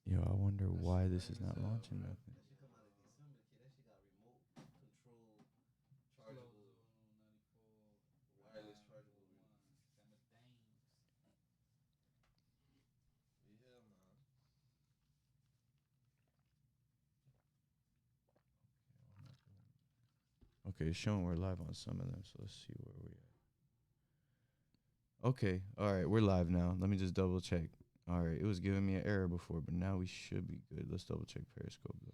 Yo, I wonder why this is not launching nothing. Okay, it's showing we're live on some of them, so let's see where we at. Okay, all right, we're live now. Let me just double check. All right, it was giving me an error before, but now we should be good. Let's double check Periscope though.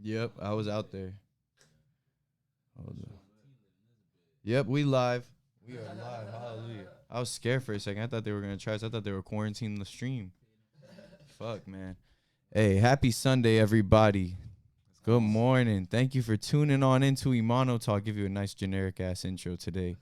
Yep, I was out there. Hold on. Yep, we live. We are live. Hallelujah. I was scared for a second. I thought they were gonna try. I thought they were quarantining the stream. Fuck, man. Hey, happy Sunday, everybody. Good morning. Thank you for tuning on into Emano Talk. I'll give you a nice generic ass intro today.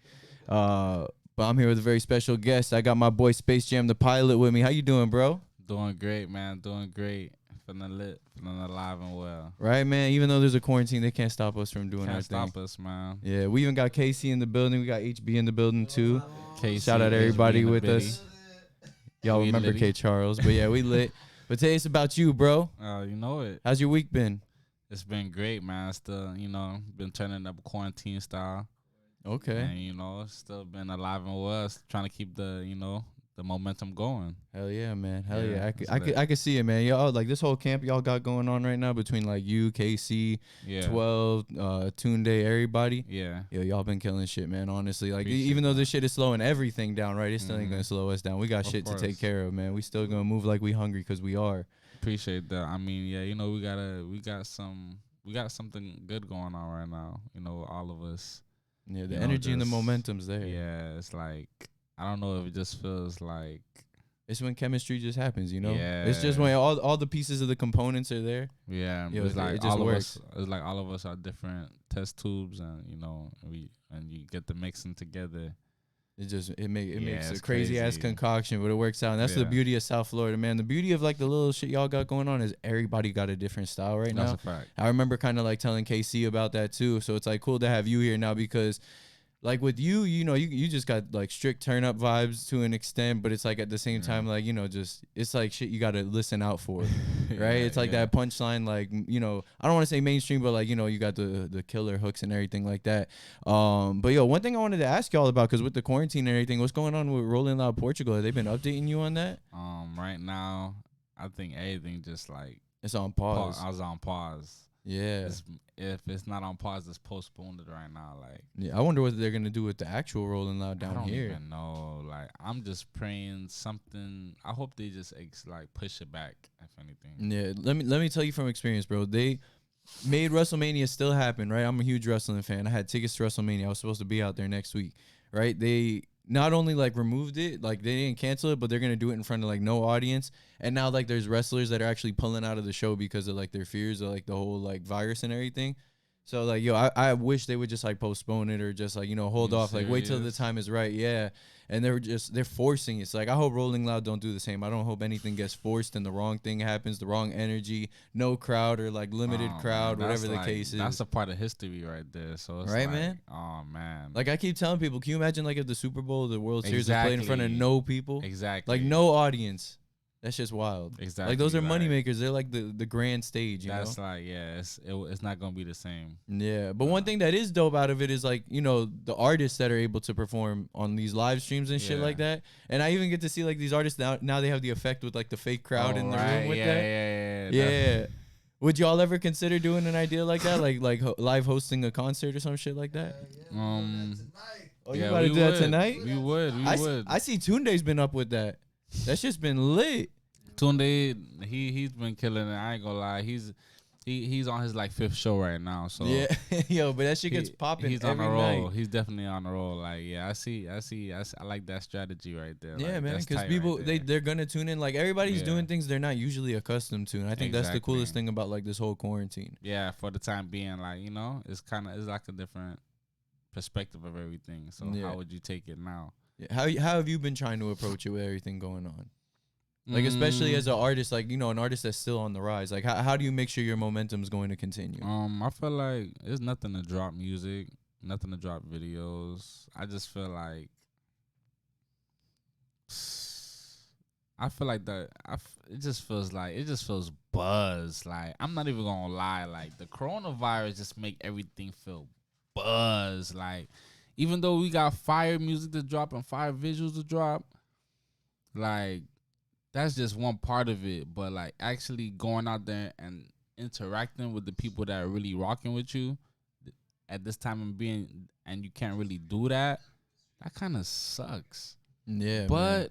But I'm here with a very special guest. I got my boy Space Jam the pilot with me. How you doing, bro? Doing great, man. Doing great. Feeling lit. Feeling alive and well. Right, man. Even though there's a quarantine, they can't stop us from doing our Can't thing. stop us, man. Yeah, we even got Casey in the building. We got HB in the building too. KC, Shout out everybody HB in the with bitty. us. Y'all We remember litty. K Charles, but yeah, we lit. But today it's about you, bro. You know it. How's your week been? It's been great, man. Still, been turning up quarantine style. Okay. And, still been alive and well. Trying to keep the momentum going. Hell yeah, man. Hell yeah. Yeah, I could see it, man. Y'all like this whole camp y'all got going on right now between like you, KC, Yeah. 12, Tunde, everybody. Yeah. Yo, y'all been killing shit, man. Honestly, like Appreciate even though that. this shit is slowing everything down, right? It still ain't Mhm. gonna slow us down. We got Of shit to take course. care of, man. We still gonna move like we hungry because we are. Appreciate that. I mean, yeah, we got something good going on right now. All of us. Yeah, the You know, energy and the just- momentum's there. Yeah, it's like I don't know if it just feels like It's when chemistry just happens, you know. Yeah. It's just when all the pieces of the components are there. yeah, Yo, it's like it just all works. of us. It's like all of us are different test tubes, and you get the mixing together. It makes a it's crazy ass crazy. concoction, but it works out. And that's the Yeah. beauty of South Florida, man. The beauty of like the little shit y'all got going on is everybody got a different style right That's now. a fact. I remember kind of like telling KC about that too. So it's like cool to have you here now because like with you, you just got like strict turn up vibes to an extent, but it's like at the same time, like, just it's like shit you got to listen out for, right? It's like that punchline, like, I don't want to say mainstream, but like, you got the killer hooks and everything like that. But yo, one thing I wanted to ask y'all about, because with the quarantine and everything, what's going on with Rolling Loud Portugal? Have they been updating you on that? Right now, I think everything just like It's on pause. I was on pause. Yeah. If it's not on pause, it's postponed right now. Like Yeah, I wonder what they're gonna do with the actual Rolling Loud I down don't here. even know. Like I'm just praying something. I hope they just like push it back. If anything. Yeah, let me tell you from experience, bro. They made WrestleMania still happen, right? I'm a huge wrestling fan. I had tickets to WrestleMania. I was supposed to be out there next week, right? They not only like removed it, like they didn't cancel it, but they're gonna do it in front of like no audience. And now like there's wrestlers that are actually pulling out of the show because of like their fears of like the whole like virus and everything. So like yo, I wish they would just like postpone it or just like hold You off, like wait till the serious? time is right. Yeah. And they're forcing it. It's like I hope Rolling Loud don't do the same. I don't hope anything gets forced and the wrong thing happens, the wrong energy, no crowd or like limited Oh, crowd, man, whatever that's the like- case is. That's a part of history right there. So it's Right, like, man? Oh man. Like I keep telling people, can you imagine like if the Super Bowl, the World Series is played in front of Exactly. no people, Exactly. like no audience? That's just wild. Exactly. Like those are like, money makers. They're like the grand stage, you know. That's like it's not gonna be the same. Yeah, but one thing that is dope out of it is like the artists that are able to perform on these live streams and shit Yeah. like that. And I even get to see like these artists now they have the effect with like the fake crowd in the room with yeah, that. Yeah. Yeah. Would y'all ever consider doing an idea like that, like live hosting a concert or some shit like that? Oh, you yeah, about to we do that would. tonight? We would. I see Tunde's been up with that. That shit's been lit. Tunde, he's been killing it. I ain't gonna lie. He's on his like 5th show right now. So Yeah, yo, but that shit gets he- popping He's on every a roll. night. He's definitely on a roll. Like I see. I like that strategy right there. Yeah, like, man, that's because tight people right there. they're gonna tune in. Like everybody's Yeah. doing things they're not usually accustomed to, and I think that's the coolest Exactly. thing about like this whole quarantine. Yeah, for the time being, like it's like a different perspective of everything. So Yeah. how would you take it now? Yeah. How have you been trying to approach it with everything going on? Like especially as an artist, like an artist that's still on the rise. Like how do you make sure your momentum's going to continue? I feel like it's nothing to drop music. nothing to drop videos. I just feel like I feel like that. It just feels buzz. Like I'm not even gonna lie. Like the coronavirus just make everything feel buzz. Like even though we got fire music to drop and fire visuals to drop, like that's just one part of it. But like actually going out there and interacting with the people that are really rocking with you at this time and you can't really do that. That kind of sucks. Yeah, But man.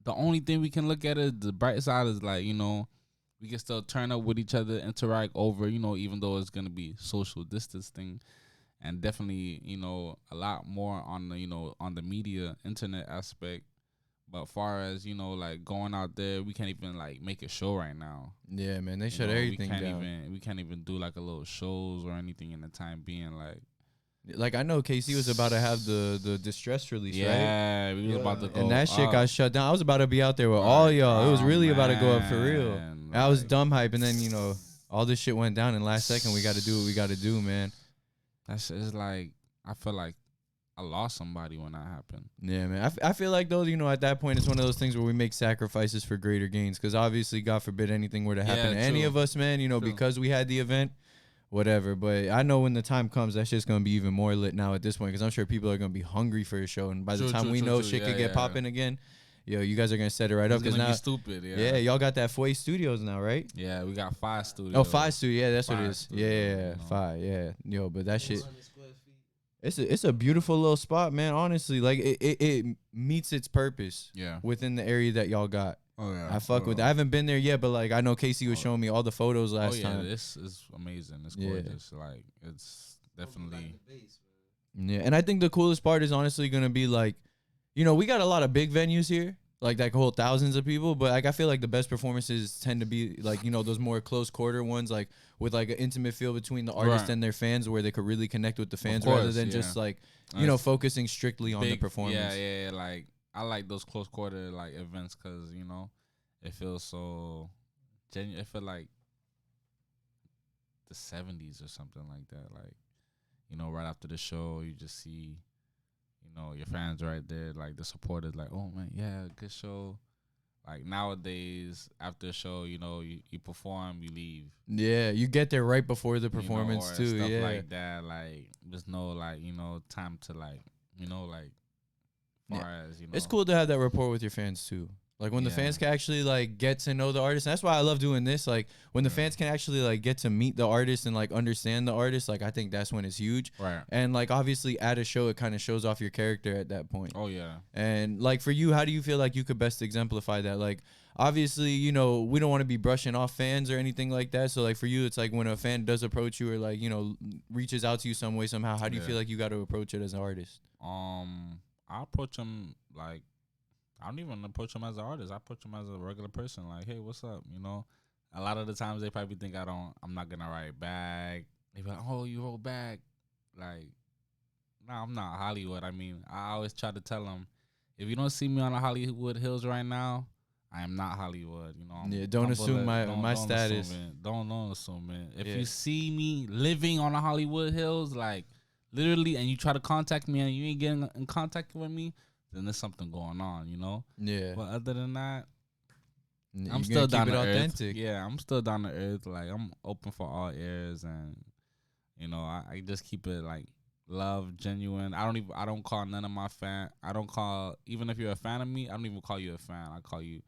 the only thing we can look at is the bright side is like, we can still turn up with each other, interact over, even though it's gonna be social distancing, and definitely, a lot more on the, on the media internet aspect. But far as, like going out there, we can't even like make a show right now. Yeah, man. They You shut know, everything down. we can't even do like a little shows or anything in the time being. Like I know KC was about to have the distress release, right? Yeah, we was about to go And that shit up. got shut down. I was about to be out there with all Right. y'all. It was Oh, really about to go up for real. man. And I was Like, dumb hype, and then all this shit went down. And last second, we got to do what we got to do, man. that shit is like, I feel like I lost somebody when that happened. Yeah, man. I feel like though, at that point, it's one of those things where we make sacrifices for greater gains. Because obviously, God forbid anything were to happen to any true. of us, man. True. Because we had the event. Whatever, but I know when the time comes, that shit's gonna be even more lit now at this point, because I'm sure people are gonna be hungry for a show, and by the time we know shit could get popping again, you guys are gonna set it right up, because now be stupid, y'all got that Foy Studios now, right? Yeah, we got 5 studios. Oh, 5 studio, yeah, that's what it is. Studios, 5, but that shit, it's a beautiful little spot, man. Honestly, like it meets its purpose. Yeah. Within the area that y'all got. Oh yeah. I fuck with that. I haven't been there yet, but like I know Casey was showing me all the photos last time. This is amazing. It's gorgeous. Like it's definitely. Yeah, and I think the coolest part is honestly gonna be like, we got a lot of big venues here, like whole thousands of people, but like I feel like the best performances tend to be like those more close quarter ones, like with like an intimate feel between the artist and their fans, where they could really connect with the fans rather than just like focusing strictly on the performance. Yeah. Like I like those close quarter like events because it feels so genuine. It feel like the 70s or something like that. Like right after the show, you just see your fans right there, like the supporters, like, oh man, yeah, good show. Like nowadays, after the show, you perform, you leave. Yeah, you get there right before the performance too. Stuff yeah, like that. Like there's no time to far as it's cool to have that rapport with your fans too. Like when the fans can actually like get to know the artist. And that's why I love doing this. Like when the fans can actually like get to meet the artist and like understand the artist. Like I think that's when it's huge. Right. And like obviously at a show, it kind of shows off your character at that point. Oh yeah. And like for you, how do you feel like you could best exemplify that? Like obviously, we don't want to be brushing off fans or anything like that. So like for you, it's like when a fan does approach you or like reaches out to you some way somehow. How do you feel like you got to approach it as an artist? I approach them like. I don't even approach them as an artist. I approach them as a regular person. Like, hey, what's up? A lot of the times they probably think I'm not gonna write back. They be like, oh, you wrote back. Like, no, I'm not Hollywood. I mean, I always try to tell them, if you don't see me on the Hollywood Hills right now, I am not Hollywood. Don't assume my status. Don't assume it. If you see me living on the Hollywood Hills, like literally, and you try to contact me and you ain't getting in contact with me, then there's something going on, Yeah. But other than that, I'm still down to earth. Yeah, I'm still down to earth. Like I'm open for all ears, and I just keep it like love, genuine. I don't call none of my even if you're a fan of me, I don't even call you a fan. I call you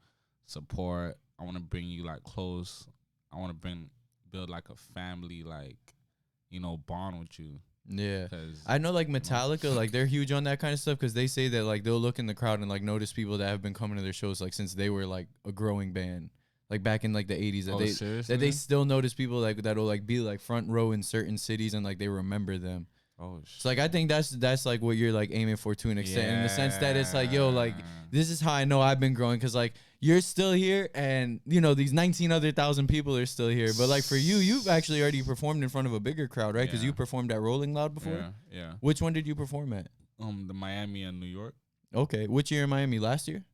support. I want to bring you like close. I want to build like a family, like bond with you. Yeah, I know like Metallica, like they're huge on that kind of stuff because they say that like they'll look in the crowd and like notice people that have been coming to their shows like since they were like a growing band, like back in like the 80s. That they still notice people like that'll like be like front row in certain cities and like they remember them. Oh shit. So like I think that's like what you're like aiming for to an extent, in the sense that it's like, yo, like this is how I know I've been growing, because like you're still here and these 19 other thousand people are still here, but like for you've actually already performed in front of a bigger crowd, right? Because you performed at Rolling Loud before. Yeah. Which one did you perform at? The Miami and New York. Okay, which year in Miami? Last year?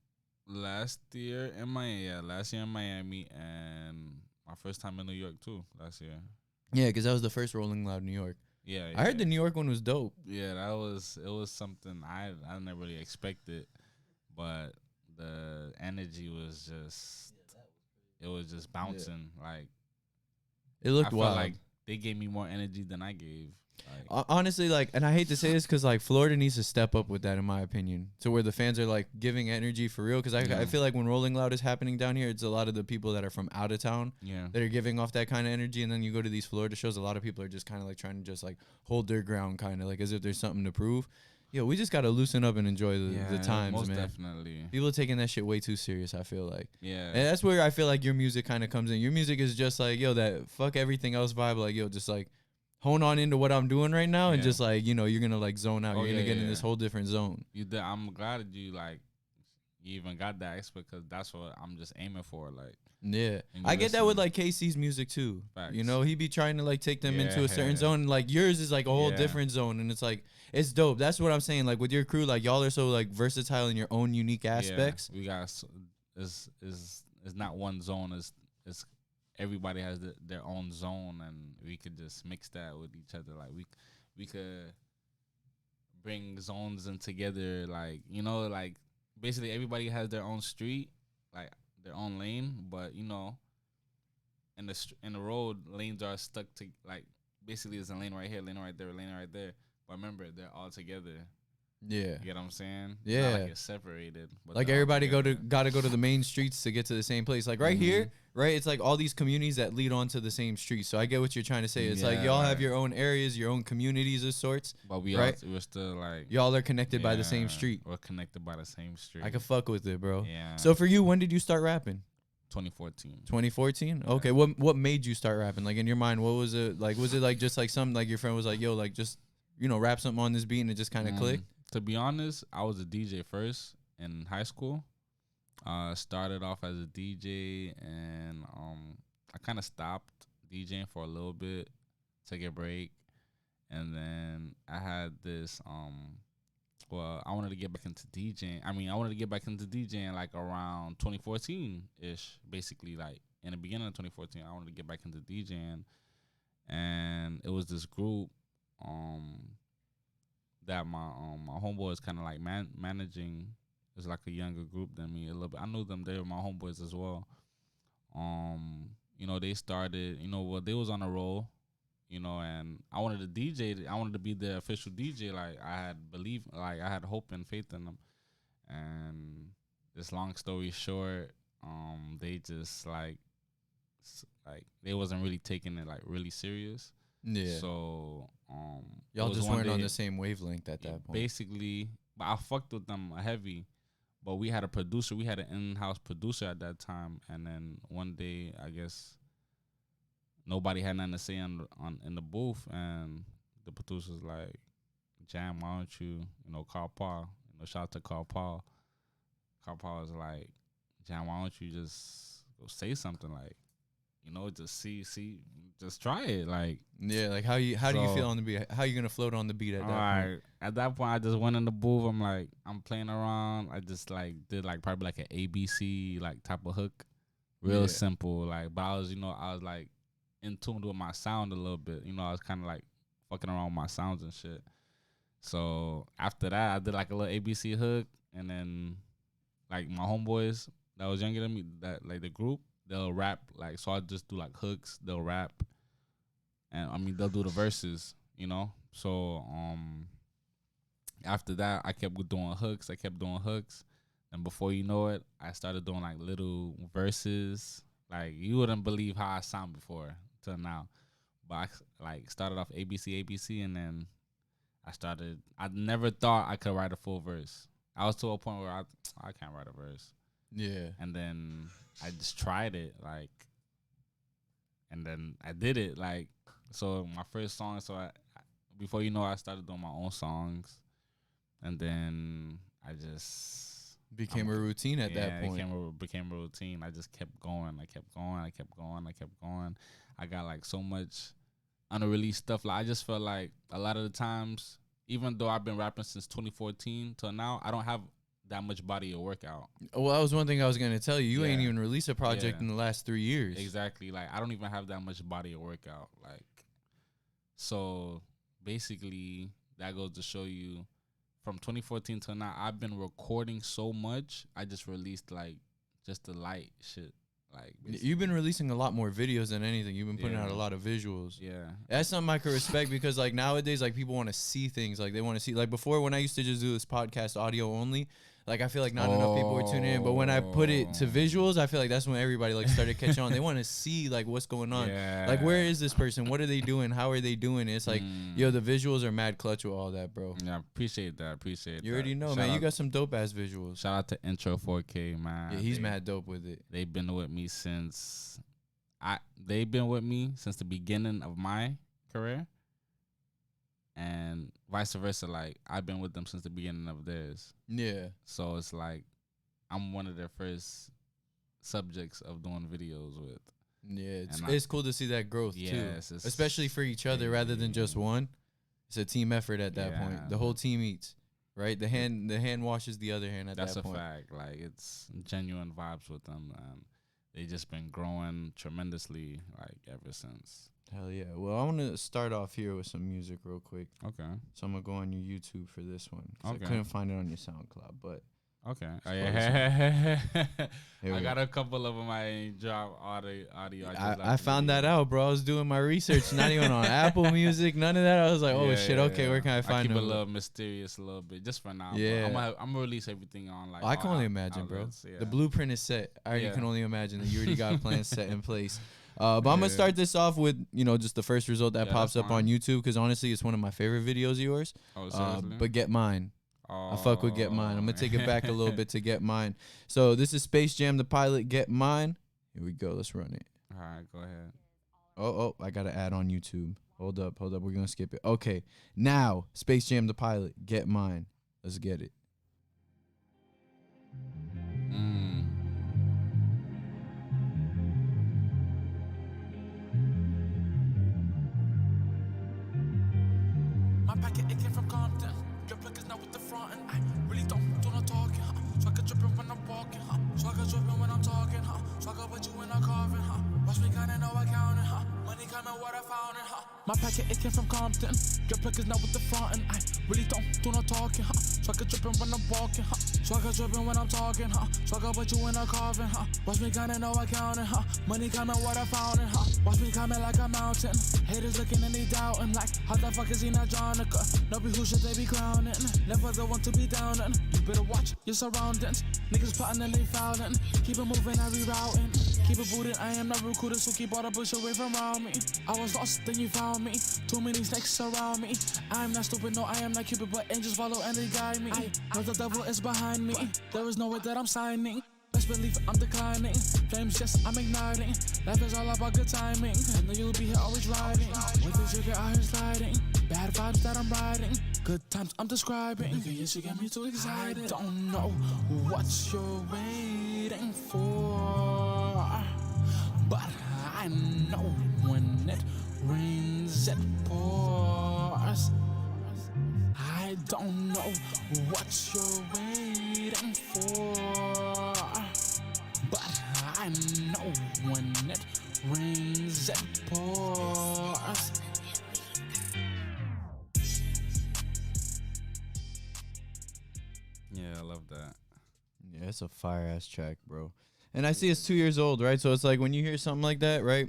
Last year in Miami, and my first time in New York too last year. Yeah, because that was the first Rolling Loud New York. Yeah, I heard the New York one was dope. Yeah, it was something I never really expected, but the energy was just it was just bouncing. Like It I looked felt wild. like they gave me more energy than I gave. Like, Honestly, like, and I hate to say this because like Florida needs to step up with that, in my opinion, to where the fans are like giving energy for real. Because I feel like when Rolling Loud is happening down here, it's a lot of the people that are from out of town that are giving off that kind of energy. And then you go to these Florida shows, a lot of people are just kind of like trying to just like hold their ground, kind of like as if there's something to prove. Yo, we just gotta loosen up and enjoy the times, most man. Definitely. People are taking that shit way too serious, I feel like. Yeah. And that's where I feel like your music kind of comes in. Your music is just like, yo, that fuck everything else vibe. Like, yo, just like hone on into what I'm doing right now, and just like, you know, you're gonna like zone out. You're gonna get in this whole different zone. You did. I'm glad that you like you even got that aspect, because that's what I'm just aiming for. Like, yeah, I get that with like KC's music too. Facts. You know, he be trying to like take them into a certain zone. Like yours is like a whole different zone, and it's like it's dope. That's what I'm saying. Like with your crew, like y'all are so like versatile in your own unique aspects. We got is not one zone. Is everybody has their own zone, and we could just mix that with each other. Like we could bring zones in together. Like, you know, like basically everybody has their own street, like their own lane, but you know, in the road, lanes are stuck to like basically there's a lane right here, lane right there, lane right there. But remember, they're all together. Yeah, you get what I'm saying? Yeah, not like it's separated. But like everybody gotta go to the main streets to get to the same place. Like right here, right? It's like all these communities that lead onto the same street. So I get what you're trying to say. It's like y'all have your own areas, your own communities of sorts. But we're still like y'all are connected by the same street. We're connected by the same street. I can fuck with it, bro. Yeah. So for you, when did you start rapping? 2014. 2014? Yeah. Okay. What made you start rapping? Like in your mind, what was it like? Was it like just like something like your friend was like, yo, like just, you know, rap something on this beat and it just kind of clicked? To be honest, I was a DJ first in high school. Started off as a DJ, and I kind of stopped DJing for a little bit, took a break, and then I had this I wanted to get back into DJing. I wanted to get back into DJing like around 2014 ish, basically like in the beginning of 2014. I wanted to get back into DJing, and it was this group that my homeboy is kind of like managing. It's like a younger group than me a little bit. I knew them; they were my homeboys as well. You know, they started. You know, they was on a roll. You know, and I wanted to DJ. I wanted to be the official DJ. Like I had hope and faith in them. And this long story short, they just like they wasn't really taking it like really serious. Yeah. So y'all just weren't on the same wavelength at that point. Basically, but I fucked with them heavy. But we had a producer. We had an in-house producer at that time. And then one day, I guess nobody had nothing to say in the booth, and the producer's like, "Jam, why don't you know, Carl Paul? You know, shout out to Carl Paul. Carl Paul was like, Jam, why don't you just go say something, like, you know, just just try it, like." Yeah, like how do you feel on the beat? How you gonna float on the beat at that point? At that point, I just went in the booth. I'm like, I'm playing around. I just like did like probably like an ABC like type of hook, real simple, like. But I was like in tune with my sound a little bit. You know, I was kind of like fucking around with my sounds and shit. So after that, I did like a little ABC hook, and then like my homeboys that was younger than me, that like the group, they'll rap. Like, so I just do like hooks, they'll rap, and they'll do the verses, you know. So after that, I kept doing hooks. And before you know it, I started doing like little verses. Like, you wouldn't believe how I sound before till now. But I like started off ABC, and then I never thought I could write a full verse. I was to a point where I can't write a verse. Yeah. And then I just tried it, like, and then I did it, like. So my first song, before you know, I started doing my own songs, and then I just became a routine at that point. Became a routine. I just kept going. I kept going. I got like so much unreleased stuff. Like, I just felt like a lot of the times, even though I've been rapping since 2014 till now, I don't have that much body of work out. Well, that was one thing I was gonna tell you. You ain't even released a project in the last 3 years. Exactly. Like, I don't even have that much body of work out. Like, so basically that goes to show you from 2014 till now, I've been recording so much. I just released like just the light shit. Like You've been releasing a lot more videos than anything. You've been putting out a lot of visuals. Yeah, that's something I could respect because like nowadays, like people want to see things. Like they want to see. Like before, when I used to just do this podcast audio only, like I feel like not enough people were tuning in. But when I put it to visuals, I feel like that's when everybody like started catching on. They want to see like what's going on. Yeah. Like where is this person? What are they doing? How are they doing? It's like yo, the visuals are mad clutch with all that, bro. Yeah, appreciate that. Appreciate. You already know, man. You got some dope ass visuals. Shout out to Intro 4K, man. Yeah, he's mad dope with it. They've been with me since they've been with me since the beginning of my career, and vice versa. Like I've been with them since the beginning of theirs. Yeah. So it's like I'm one of their first subjects of doing videos with. Yeah, it's cool to see that growth too, especially for each other rather than just one. It's a team effort at that point. The whole team eats, right? The hand washes the other hand at that point. That's a fact. Like it's genuine vibes with them, and they just been growing tremendously like ever since. Hell yeah. Well, I want to start off here with some music real quick. Okay. So I'm gonna go on your YouTube for this one. Okay. I couldn't find it on your SoundCloud, but. Okay. Oh, yeah. I got a couple of them. I ain't drop audio. I found that out, bro. I was doing my research, not even on Apple Music, none of that. I was like, oh shit, okay, where can I find them? Keep it a little mysterious, a little bit, just for now. Yeah, I'm gonna release everything on like. I can only imagine, outlets, bro. The blueprint is set. I already can only imagine that you already got plans set in place. But I'm gonna start this off with just the first result that pops up on YouTube because honestly, it's one of my favorite videos of yours. Oh, seriously? But Get Mine. I fuck with Get Mine. I'm going to take it back a little bit to Get Mine. So this is Space Jam the Pilot, Get Mine. Here we go. Let's run it. All right, go ahead. Oh, I got to add on YouTube. Hold up. We're going to skip it. Okay. Now, Space Jam the Pilot, Get Mine. Let's get it. My packet, it came from Compton. Your plug is not with the front, and I really don't do no talking, huh? Swagger dripping when I'm walking, huh? Swagger dripping when I'm talking, huh? Swagger with you when I'm carving, huh? Watch me kinda know I counting, huh? Money coming, what I found it, huh? My packet, it came from Compton. Your plug is not with the front, and I really don't do no talking, huh? Swagger dripping when I'm walking, huh? Swagger dripping when I'm talking, huh? Swagger with you when I'm carving, huh? Watch me kinda know I counting, huh? Money coming, what I found it, huh? Watch me coming like a mountain. Haters looking and they doubting, like how the fuck is he not Jonica? Nobody who should they be crowning? Never the one to be downing. You better watch your surroundings. Niggas plotting and they fouling. Keep it moving, I rerouting. Keep it booted, I am not recruited, so keep all the bush away from around me. I was lost, then you found me. Too many snakes surround me. I am not stupid, no, I am not Cupid, but angels follow and they guide me. I know the devil is behind me. There is no way that I'm signing. Best believe I'm declining. Flames, yes, I'm igniting. Life is all about good timing. I know you'll be here always riding. With the sugar, I hear sliding. Bad vibes that I'm riding. Good times I'm describing. Nigga, yes, you get me too excited. I don't know what you're waiting for, but I know when it rains, it pours. I don't know what you're waiting for, but I know when it rains, it pours. Yeah, I love that. Yeah, it's a fire ass track, bro. And I see it's 2 years old, right? So it's like when you hear something like that, right?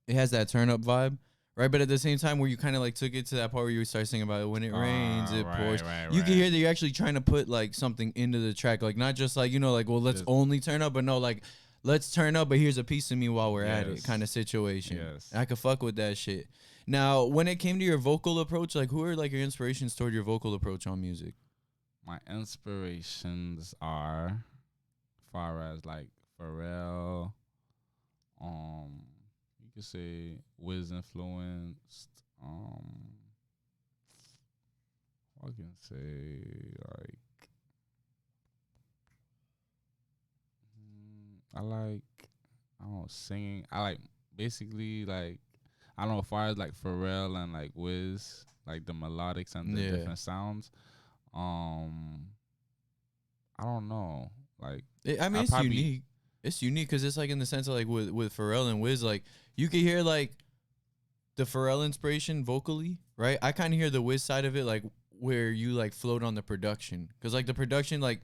It has that turn up vibe, right? But at the same time, where you kind of like took it to that part where you start singing about it, when it rains, it pours. You can hear that you're actually trying to put like something into the track, like not just like like well let's only turn up, but no, like let's turn up, but here's a piece of me while we're at it, kind of situation. Yes. I could fuck with that shit. Now, when it came to your vocal approach, like who are like your inspirations toward your vocal approach on music? My inspirations are far as like Pharrell, you could say Wiz influenced, I can say like I don't know, singing. I like basically like I don't know, as far as like Pharrell and like Wiz, like the melodics and the different sounds. I don't know. Like, it's unique. It's unique because it's like in the sense of like with Pharrell and Wiz, like you can hear like the Pharrell inspiration vocally, right? I kind of hear the Wiz side of it, like where you like float on the production, because like the production, like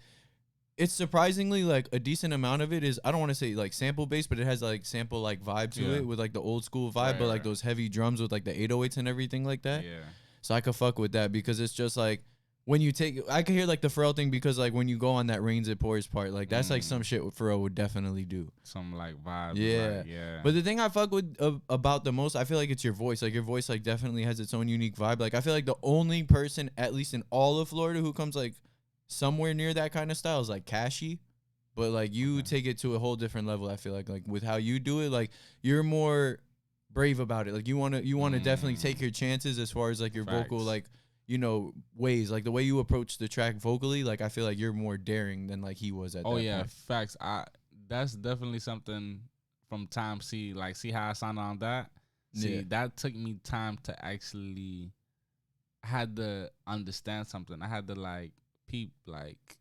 it's surprisingly like a decent amount of it is, I don't want to say like sample based, but it has like sample like vibe to it with like the old school vibe, Right, but like right. those heavy drums with like the 808s and everything like that. Yeah. So I could fuck with that because it's just like when you take, I can hear like the Pharrell thing because like when you go on that Rains It Pours part, like that's like some shit what Pharrell would definitely do. Some like vibe. Yeah, Like, yeah. But the thing I fuck with about the most, I feel like it's your voice. Like your voice, like definitely has its own unique vibe. Like I feel like the only person, at least in all of Florida, who comes like somewhere near that kind of style is like Cashy. But like you take it to a whole different level. I feel like with how you do it, like you're more brave about it. Like you wanna definitely take your chances as far as like your vocal, like ways, like the way you approach the track vocally. Like I feel like you're more daring than like he was at. Oh that yeah, point. facts. That's definitely something from time. See how I sounded on that. See, that took me time to actually. I had to understand something. I had to like peep like.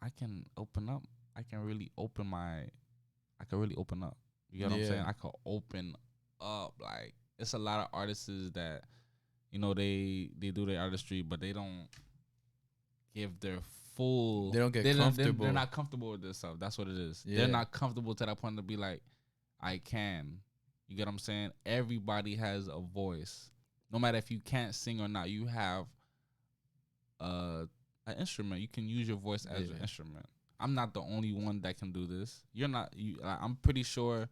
I can open up. I can really open up. You get what I'm saying? I could open up. Like it's a lot of artists that, they do their artistry, but they don't give their full. They don't get comfortable. They're not comfortable with this stuff. That's what it is. Yeah. They're not comfortable to that point to be like, I can. You get what I'm saying? Everybody has a voice. No matter if you can't sing or not, you have an instrument. You can use your voice as an instrument. I'm not the only one that can do this. You're not. I'm pretty sure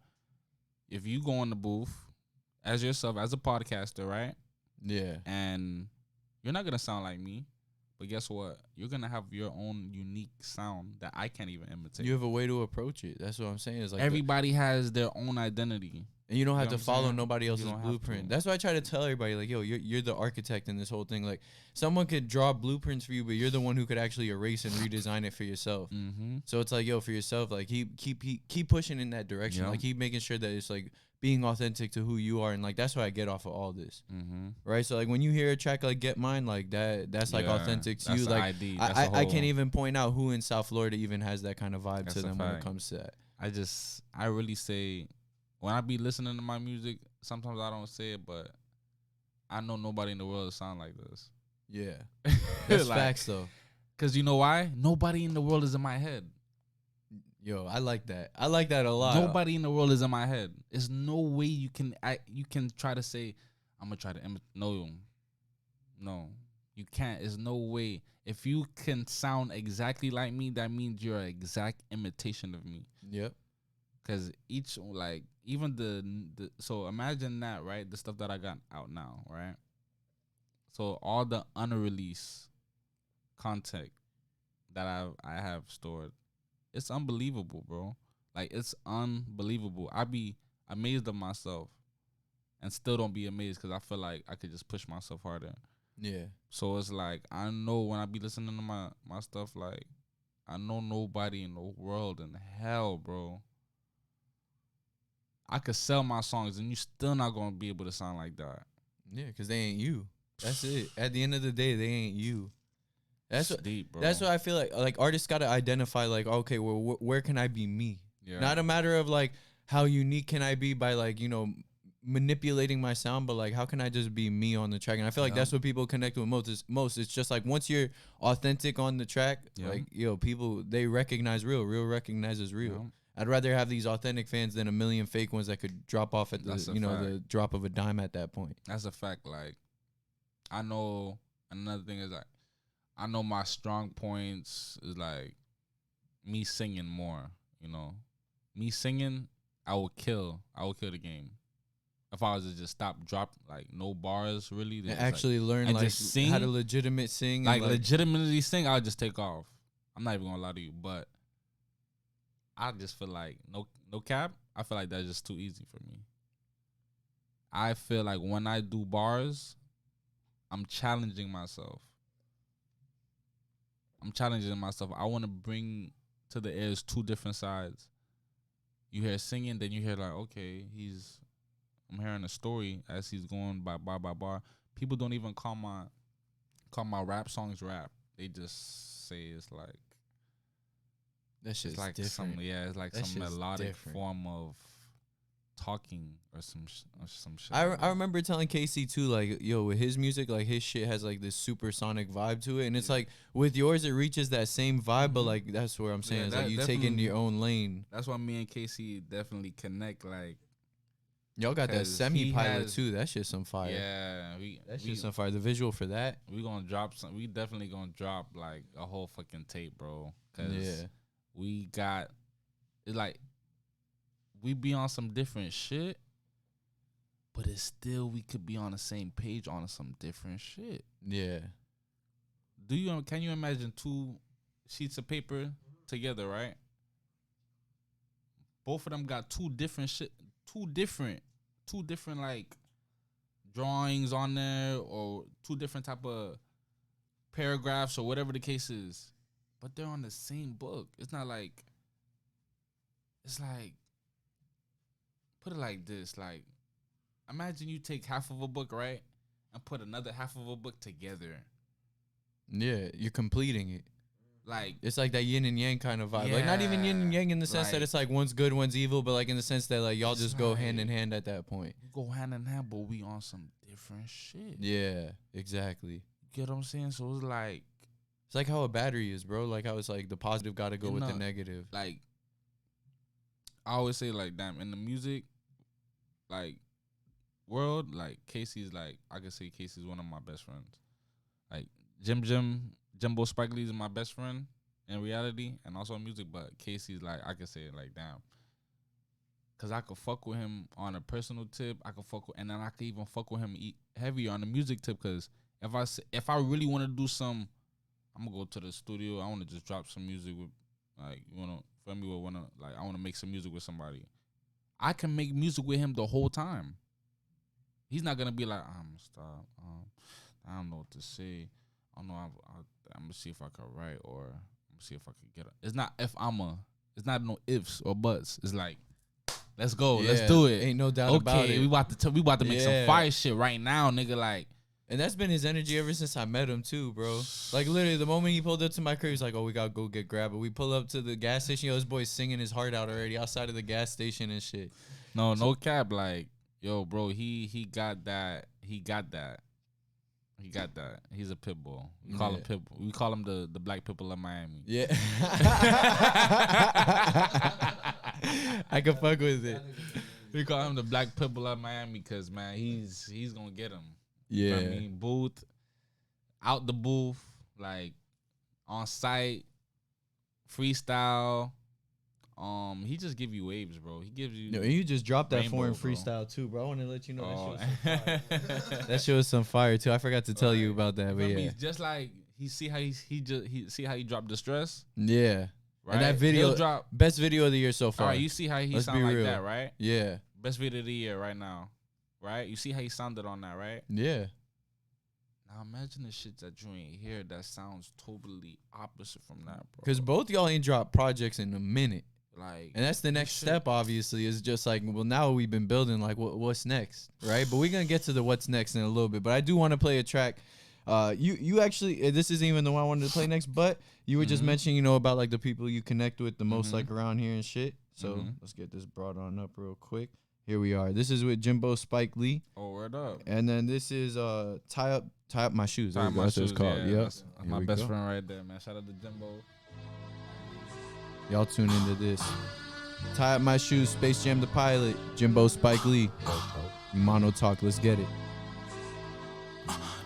if you go in the booth as yourself, as a podcaster, right? Yeah. And you're not gonna sound like me, but guess what? You're gonna have your own unique sound that I can't even imitate. You have a way to approach it. That's what I'm saying. It's like everybody has their own identity. And you don't have to follow nobody else's don't have blueprint. to. That's why I try to tell everybody, like, yo, you're the architect in this whole thing. Like, someone could draw blueprints for you, but you're the one who could actually erase and redesign it for yourself. Mm-hmm. So it's like, yo, for yourself, like, keep pushing in that direction. Yeah. Like, keep making sure that it's like being authentic to who you are, and like that's what I get off of all this, right? So like when you hear a track like Get Mine, like that's like authentic to you. Like ID. I can't even point out who in South Florida even has that kind of vibe to them when it comes to that. I really say. When I be listening to my music, sometimes I don't say it, but I know nobody in the world sound like this. Yeah, that's like, facts though. Cause you know why? Nobody in the world is in my head. Yo, I like that. I like that a lot. Nobody in the world is in my head. There's no way you can try to say I'm gonna try to no, you can't. There's no way. If you can sound exactly like me, that means you're an exact imitation of me. Yep. Cause each even the so imagine that, right? The stuff that I got out now, right? So all the unreleased content that I have stored, it's unbelievable, bro. Like it's unbelievable. I be amazed of myself, and still don't be amazed because I feel like I could just push myself harder. Yeah. So it's like I know when I be listening to my stuff, like I know nobody in the world in hell, bro. I could sell my songs and you still not gonna be able to sound like that. Yeah, because they ain't you. That's it. At the end of the day, they ain't you. That's what, deep, bro. That's what I feel like artists gotta identify. Like, okay, well, where can I be me? Yeah. Not a matter of like how unique can I be by like manipulating my sound, but like how can I just be me on the track? And I feel like that's what people connect with most. It's just like once you're authentic on the track, like people they recognize real recognizes real. Yeah. I'd rather have these authentic fans than a million fake ones that could drop off at the drop of a dime at that point. That's a fact. Like, I know another thing is like, I know my strong points is like me singing more. Me singing, I would kill the game if I was to just drop like no bars really. And actually learn and like just sing, how to legitimate sing, like legitimately sing. I'll just take off. I'm not even gonna lie to you, but I just feel like no cap. I feel like that's just too easy for me. I feel like when I do bars, I'm challenging myself. I want to bring to the ears two different sides. You hear singing, then you hear like, okay, I'm hearing a story as he's going by bar by bar. People don't even call my rap songs rap. They just say it's like. That shit's like different. it's like some melodic form of talking or some shit. I remember telling Casey too, like, yo, with his music, like his shit has like this supersonic vibe to it, and it's like with yours it reaches that same vibe, but like that's what I'm saying. Yeah, It's like that you take into definitely- your own lane. That's why me and Casey definitely connect. Like, Y'all got that 'cause semi he pilot has- too. That shit's some fire. yeah, That shit's some fire. The visual for that. we gonna drop some. We definitely gonna drop like a whole fucking tape, bro. Cause Yeah. we got it's like we be on some different shit, but it's still we could be on the same page on some different shit. Yeah. Can you imagine 2 sheets of paper together, right? Both of them got 2 different like drawings on there, or 2 different type of paragraphs or whatever the case is, but they're on the same book. It's not like, it's like, put it like this, like, imagine you take half of a book, right, and put another half of a book together. Yeah. You're completing it. Like, It's like that yin and yang kind of vibe. Like not even yin and yang in the sense that like- it's like one's good, one's evil, but like in the sense that like y'all It's just go hand in like- hand at that point. we go hand in hand, but we on some different shit. Yeah, exactly. Get what I'm saying? So it's like, It's like how a battery is, bro. Like how it's like the positive got to go You with the know, negative. like, I always say, like, damn, in the music, like, world, like, Casey's, like, I could say Casey's one of my best friends. Like, Jimbo Spike Lee is my best friend in reality and also in music, but Casey's, like, I could say it, like, damn. Because I could fuck with him on a personal tip. And then I could even fuck with him heavier on the music tip, because if I really want to do some, I'm going to go to the studio. I want to just drop some music with, like, you want to, for me, I want to make some music with somebody. I can make music with him the whole time. He's not gonna be like, I'm gonna stop. I don't know what to say. I don't know. I'm gonna see if I can write, or I'm gonna see if I can get it. It's not if It's not no ifs or buts. It's like, let's go. Let's Yeah, do it. Ain't no doubt about Okay, it. we about to make some Yeah. fire shit right now, nigga. Like, And that's been his energy ever since I met him too, bro. Like literally the moment he pulled up to my crib, he's like, "Oh, we gotta go get grab it." We pull up to the gas station. Yo, this boy's singing his heart out already outside of the gas station and shit. no cap. Like, yo, bro, he got that. He got that. He's a pit bull. We call him Yeah. pit bull. We call him the black pit bull of Miami. Yeah. I can fuck with it. We call him the black pit bull of Miami because, man, he's gonna get him. You Yeah. know what I mean? Booth, out the booth, like on site, freestyle. He just give you waves, bro. He gives you. No, and you just dropped that Rainbow, foreign bro. freestyle too, bro. I want to let you know Oh. that shit was some fire too. I forgot to tell you about that, but Remember, yeah, he's just like he see how he see how he dropped Distress, yeah. right? And that video, He'll drop. best video of the year so far. All right, you see how he Let's sound be like real. that, right? Yeah, Best video of the year right now, right? You see how he sounded on that, right? yeah. Now imagine the shit that you ain't hear that sounds totally opposite from that, bro. Because both y'all ain't dropped projects in a minute. Like, And that's the next step, obviously, is just like, well, now we've been building, like, what's next, right? But we're going to get to the what's next in a little bit. But I do want to play a track. You actually, this isn't even the one I wanted to play next, but you were just mentioning, you know, about, like, the people you connect with the most, like, around here and shit. So let's get this brought on up real quick. Here we are. This is with Jimbo Spike Lee. oh, word up. And then this is Tie Up My Shoes. There Tie you go. My That's what it's Shoes, called. yeah, Yep. that's Here my we best go. friend right there, man. Shout out to Jimbo. Y'all tune into this. Tie Up My Shoes, Space Jam the Pilot, Jimbo Spike Lee. Emano Talk, let's get it.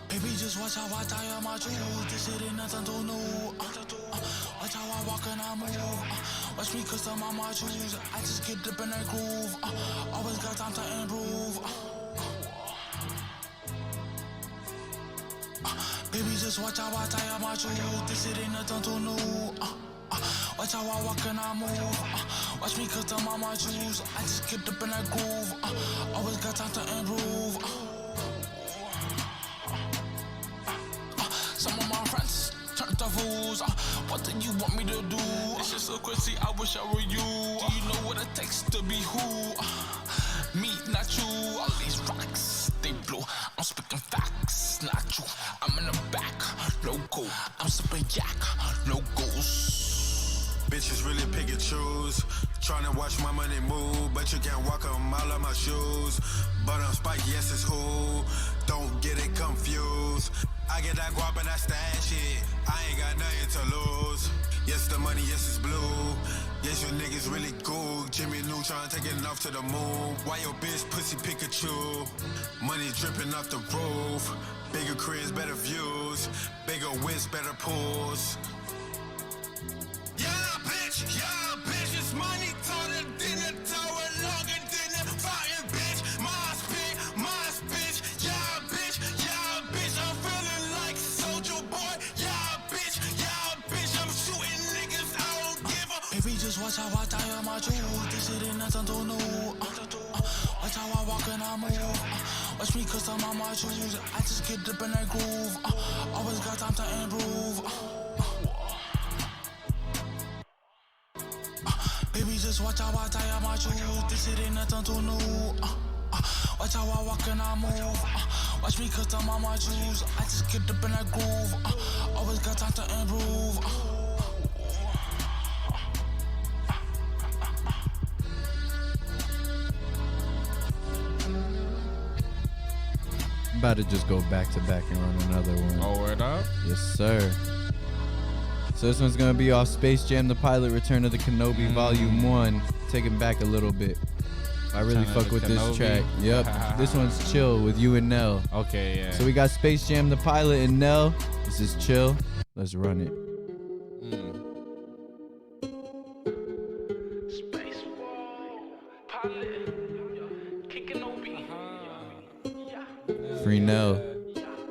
Baby, just watch how I tie up my shoes. This shit ain't nothing to new. Watch how I walk and I move. Watch me custom on my shoes. I just get up in that groove. Always got time to improve. Baby, just watch how I tie up my shoes. This shit ain't nothing to new. Watch how I walk and I move. Watch me custom on my shoes. I just get up in that groove. Always got time to improve. Some of my friends turned to fools. What do you want me to do? It's just so crazy, I wish I were you. Do you know what it takes to be who? Me, not you. All these rocks, they blue. I'm speaking facts, not you. I'm in the back, logo. I'm sipping yak, logos. Bitches really pick and choose. Try around and watch my money move, but you can't walk a mile of my shoes. But I'm Spike, yes, it's who. Don't get it confused. I get that guap and I stash it. I ain't got nothing to lose. Yes, the money, yes, it's blue. Yes, your niggas really cool. Jimmy Neutron taking off to the moon. Why your bitch pussy Pikachu? Money dripping off the roof. Bigger cribs, better views. Bigger wins, better pools. Yeah, bitch, it's money taller than the tower, longer than the fountain, bitch. Mars, bitch, yeah, bitch, I'm feeling like Soulja Boy, yeah, bitch, I'm shooting niggas, I don't give a. Baby, just watch how I tie up my jewels. This shit ain't nothing to new. Watch how I walk and I move. Watch me custom on my shoes. I just get up in that groove. Always got time to improve. Baby, just watch how I tie up my shoes. This shit ain't nothing to new. Watch how I walk and I move. Watch me custom on my shoes. I just get up in that groove. Always got time to improve. About to just go back to back and run another one. Oh, word up. Yes, sir. So this one's gonna be off Space Jam: The Pilot, Return of the Kenobi, Volume 1. Taking back a little bit. I really Return of fuck the with this Kenobi. track. Yep. This one's Chill with you and Nell. Okay, yeah. So we got Space Jam: The Pilot and Nell. This is Chill. Let's run it. Space Pilot, kicking OB. Free Nell.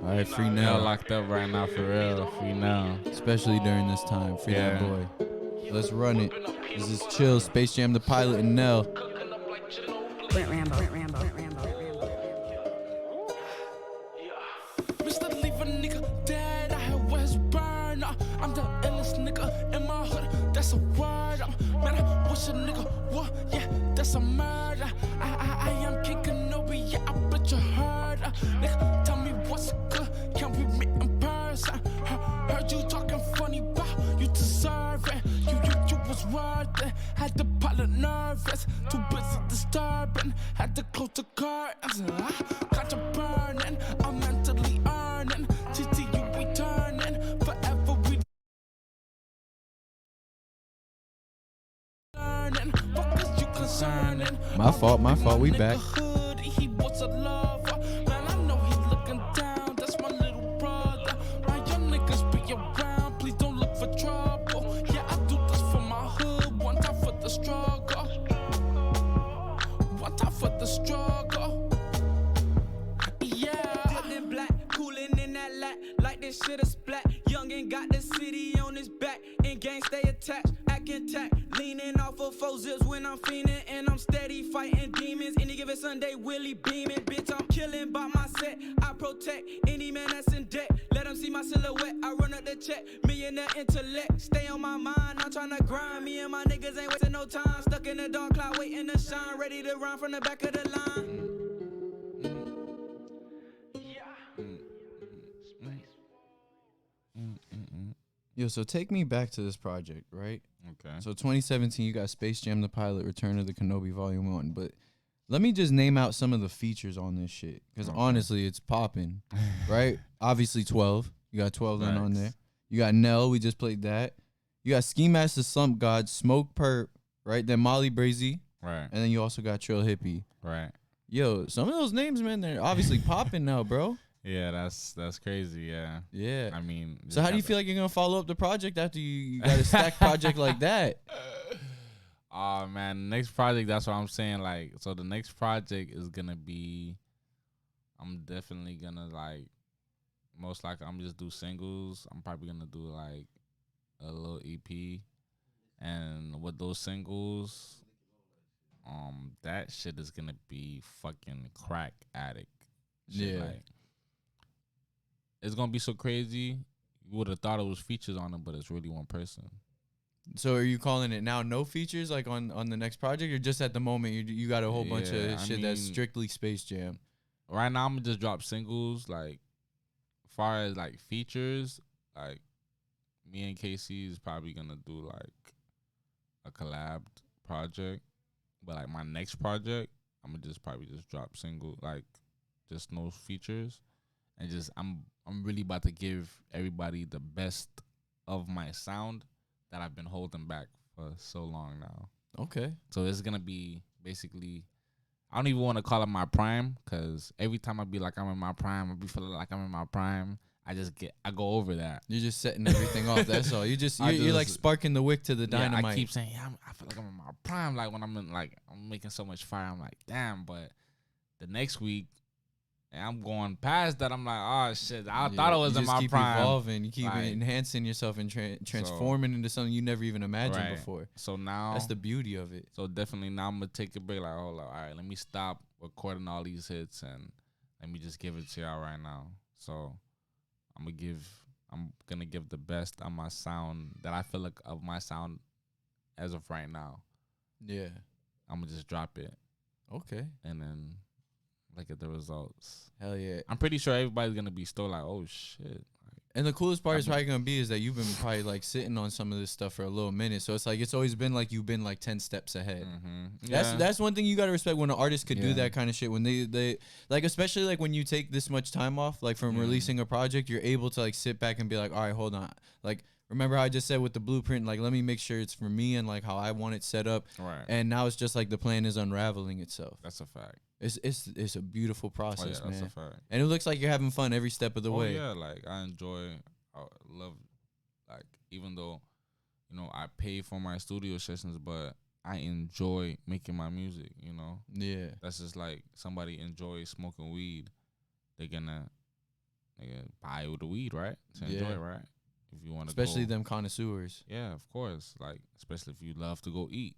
All right, free Nell Nell. locked up right now for real. Free Nell. Especially during this time. Free that Yeah. boy. Let's run it. This is Chill, Space Jam: The Pilot and Nell. Brent Rambo. Mr. Leave a nigga dead, I had West Burn. I'm the illest nigga in my hood, that's a word. Man, I wish a nigga what? Yeah, that's a murder. I am King Kenobi, yeah, I bet you heard. Nigga, tell me what's good, can we meet in person? Heard you talking funny, but you deserve it. You was worth it. Had the pilot nervous, too busy disturbing. Had to close the curtains. Got you burning, I'm mentally earning. TTU we turning, forever we learning. Fuck is you concerning? My fault, we back. Hood, he was a lover. Man, I know he looking down. That's my little brother. My young niggas be around. Please don't look for trouble. Yeah, I do this for my hood. One time for the struggle. One time for the struggle. Yeah. Dipped in black, coolin' in that lat, like this shit is splat. Youngin' got the city on his back, and gang stay attached, acting tact, leaning off of 4 zips when I'm fiendin', and I'm steady fighting demons. Any given Sunday, Willie beaming, bitch, I'm killing by my set. I protect any man that's in debt. Let them see my silhouette, I run up the check. Millionaire intellect, stay on my mind. I'm tryna grind, me and my niggas ain't wasting no time. Stuck in the dark cloud, waiting to shine, ready to run from the back of the line. Yo, so take me back to this project, right? Okay. So 2017, you got Space Jam: The Pilot, Return of the Kenobi, Volume 1. But let me just name out some of the features on this shit. Because honestly, it's popping, right? Obviously, 12. You got 12 then on there. You got Nell. We just played that. You got Ski Master, Slump God, Smoke Perp, right? Then Molly Brazy. Right. And then you also got Trill Hippie. Right. Yo, some of those names, man, they're obviously popping now, bro. Yeah, that's crazy. Yeah. Yeah. I mean. So how do you feel like you're going to follow up the project after you got a stacked project like that? Oh man, next project. That's what I'm saying. Like, so the next project is gonna be. I'm definitely gonna like. Most likely, I'm just do singles. I'm probably gonna do like a little EP, and with those singles, that shit is gonna be fucking crack addict. Shit, Yeah. like, it's gonna be so crazy. You would have thought it was features on it, but it's really one person. So are you calling it now no features like on the next project, or just at the moment you got a whole bunch Yeah, of I shit that's mean- strictly Space Jam? Right now, I'm gonna just drop singles. Like, far as like features, like me and Casey is probably gonna do like a collab project, but like my next project, I'm gonna just probably just drop single, like just no features, and just I'm really about to give everybody the best of my sound that I've been holding back for so long now. Okay. So it's gonna be basically, I don't even want to call it my prime, because every time I be like I'm in my prime, I be feeling like I'm in my prime. I go over that. You're just setting everything off. That's all. You're like sparking the wick to the dynamite. I keep saying, I feel like I'm in my prime. Like when I'm in, like I'm making so much fire, I'm like, damn. But the next week, and I'm going past that. I'm like, oh shit, I thought I was in my keep prime. Evolving. You keep like, enhancing yourself and transforming into something you never even imagined before. So now that's the beauty of it. So definitely now I'm gonna take a break. Like, hold on, all right, let me stop recording all these hits and let me just give it to y'all right now. So I'm gonna give the best of my sound that I feel like of my sound as of right now. Yeah. I'm gonna just drop it. Okay. And then look at the results. Hell yeah. I'm pretty sure everybody's gonna be still like, oh shit. And the coolest part is probably gonna be is that you've been probably like sitting on some of this stuff for a little minute. So it's like it's always been like you've been like 10 steps ahead. Mm-hmm. That's one thing you gotta respect when an artist could do that kind of shit. When they like, especially like when you take this much time off, like from releasing a project, you're able to like sit back and be like, all right, hold on. Like, remember how I just said with the blueprint, like let me make sure it's for me and like how I want it set up. Right. And now it's just like the plan is unraveling itself. That's a fact. It's a beautiful process, that's man. a fact. And it looks like you're having fun every step of the way. Yeah, like I love, like, even though, you know, I pay for my studio sessions, but I enjoy making my music, you know? Yeah. That's just like somebody enjoys smoking weed. They're gonna buy the weed, right? To enjoy it, right? If you want to, especially them connoisseurs. Yeah, of course. Like, especially if you love to go eat.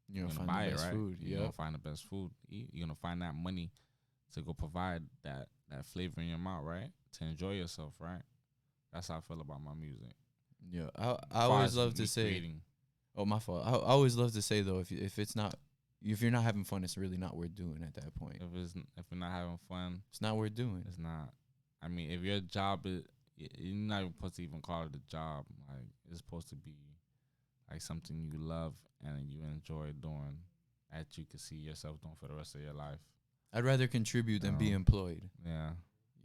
You're gonna find buy the best right? food. You're gonna find the best food. You're gonna find that money to go provide that flavor in your mouth, right? To enjoy yourself, right? That's how I feel about my music. Yeah, I always love to say. Creating. Oh, my fault. I always love to say though, if it's not, if you're not having fun, it's really not worth doing at that point. If you're not having fun, it's not worth doing. It's not. I mean, if your job is, you're not even supposed to even call it a job. Like, it's supposed to be like something you love and you enjoy doing, that you can see yourself doing for the rest of your life. I'd rather contribute than be employed. Yeah.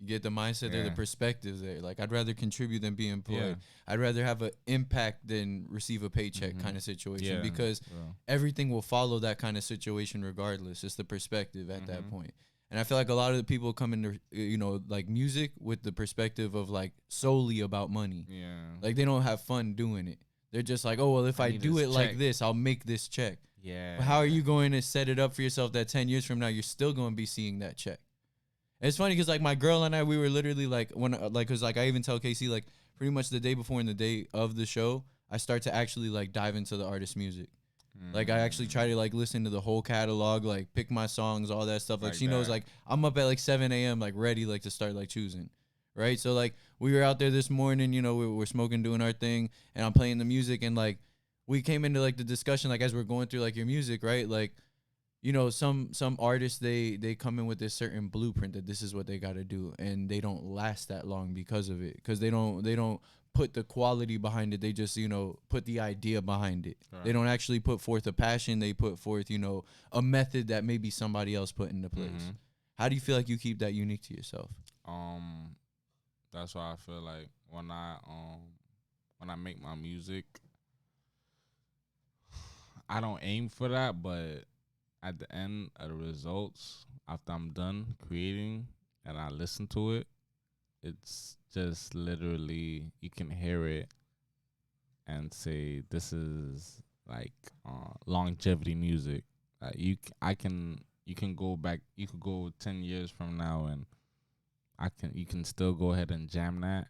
You get the mindset there, the perspective there. Like, I'd rather contribute than be employed. Yeah. I'd rather have an impact than receive a paycheck kind of situation, because everything will follow that kind of situation regardless. It's the perspective at that point. And I feel like a lot of the people come into, you know, like music with the perspective of like solely about money. Yeah. Like, they don't have fun doing it. They're just like, oh, well, if I do it like this, I'll make this check. Yeah. But how are you going to set it up for yourself that 10 years from now, you're still going to be seeing that check? And it's funny because like my girl and I, we were literally like, when like, cause like I even tell Casey, like pretty much the day before and the day of the show, I start to actually like dive into the artist's music. Like, I actually try to like listen to the whole catalog, like pick my songs, all that stuff. Like, she knows like I'm up at like 7 a.m. like ready like to start like choosing. Right. So like we were out there this morning, you know, we're smoking, doing our thing, and I'm playing the music, and like we came into like the discussion, like as we're going through like your music, right? Like, you know, some artists, they come in with this certain blueprint that this is what they got to do, and they don't last that long because of it, because they don't put the quality behind it. They just, you know, put the idea behind it. Right. They don't actually put forth a passion. They put forth, you know, a method that maybe somebody else put into place. How do you feel like you keep that unique to yourself? That's why I feel like when I make my music, I don't aim for that, but at the end of the results, after I'm done creating and I listen to it, it's just literally, you can hear it and say, this is like longevity music. You can go back, you could go 10 years from now, and you can still go ahead and jam that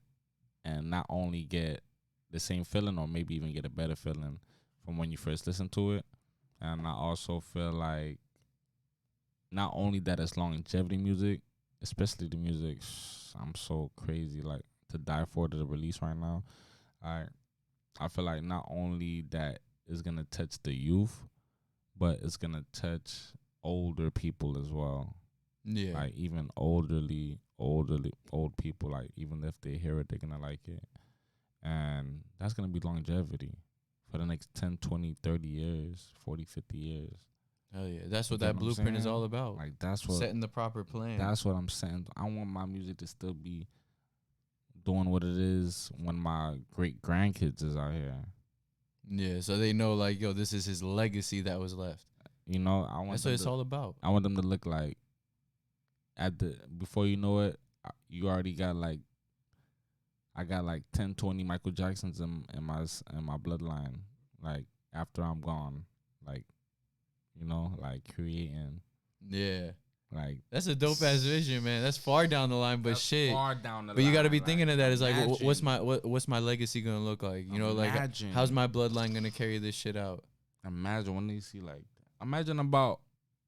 and not only get the same feeling, or maybe even get a better feeling from when you first listen to it. And I also feel like not only that it's longevity music, especially the music, I'm so crazy, like, to die for the release right now. I feel like not only that is going to touch the youth, but it's going to touch older people as well. Yeah. Like, even old people, like, even if they hear it, they're going to like it. And that's going to be longevity for the next 10, 20, 30 years, 40, 50 years. Hell yeah, that's what You get that what I'm blueprint is saying? all about. Like that's what Setting the proper plan. that's what I'm saying. I want my music to still be doing what it is when my great grandkids is out here. Yeah, so they know like, yo, this is his legacy that was left. You know, I want That's them what it's to, all about. I want them to look like at the before you know it, you already got like I got like 10, 20 Michael Jacksons in my bloodline. Like after I'm gone, like you know, like creating. Yeah. Like That's a dope ass vision, man. That's far down the line, but that's shit. far down the But you got to line, be thinking of that as like, what's imagine- what's my legacy gonna look like? You know, like Imagine. how's my bloodline gonna carry this shit out? Imagine when they see like imagine about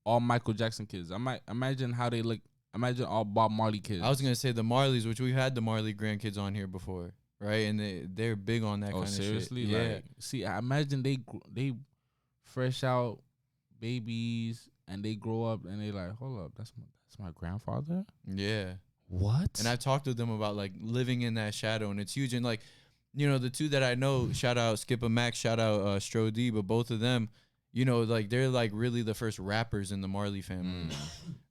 all Michael Jackson kids. I might imagine how they look. Imagine all Bob Marley kids. I was gonna say the Marleys, which we've had the Marley grandkids on here before, right? And they're big on that kind of seriously? shit. Yeah. Like, see, I imagine they fresh out babies and they grow up and they like, hold up, that's my grandfather. Yeah. What? And I've talked with them about like living in that shadow, and it's huge. And like, you know, the two that I know, shout out Skippa Max, shout out Stro D, but both of them, you know, like they're like really the first rappers in the Marley family,